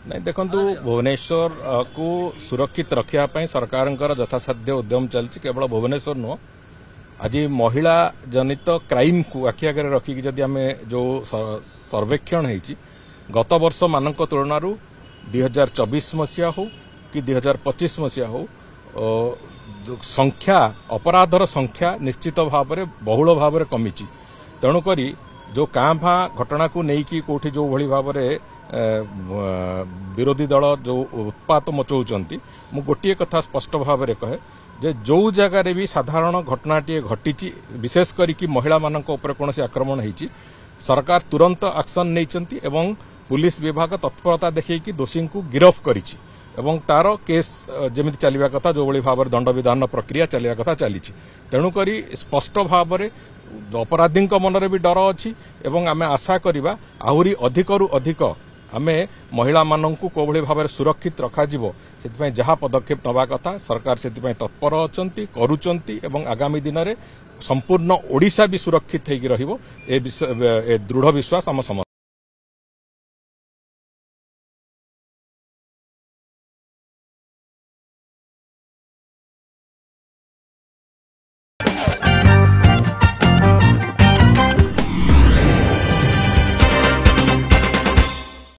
नहीं देखु भुवनेश्वर को सुरक्षित रखापी सरकार यथासाध्य उद्यम चलती केवल भुवनेश्वर नुह आज महिला जनित क्राइम को आखि आगे रखिक जदि आम जो सर्वेक्षण होती गत वर्ष मान तुलन 2024 मसीहा हो कि 2025 मसीहा हो संख्या अपराधर संख्या निश्चित भाव में बहुल भाव में कमी तेणुक जो काँ भाँ घटना को लेकिन कौटी जो भली भाव में विरोधी दल जो उत्पात मचाऊँच मु गोटे कथा स्पष्ट भाव में कहे जे जो जगार भी साधारण घटनाटी घटी विशेष करी महिला मानक ऊपर कौन आक्रमण होती सरकार तुरंत एक्शन नहीं एवं पुलिस विभाग तत्परता देखी दोषी को गिरफ्त करिछि एवं तार केस जमी चलवा कथा जो भली भाव दंड विधान प्रक्रिया चलवा कथा चली तेणुक स्पष्ट भाव में अपराधी मनरे भी डर अच्छी एवं आमे आशा करिबा आहुरी अधिकरु अधिक आमे महिला माननकु कोभली भाव सुरक्षित रखाजिवो सेतिपई जहा पदक्षेप नबा कथा सरकार सेतिपई तत्पर अछंती करूचंती एवं आगामी दिन में संपूर्ण ओडिशा भी सुरक्षित होगी रहिबो ए दृढ़ विश्वास आम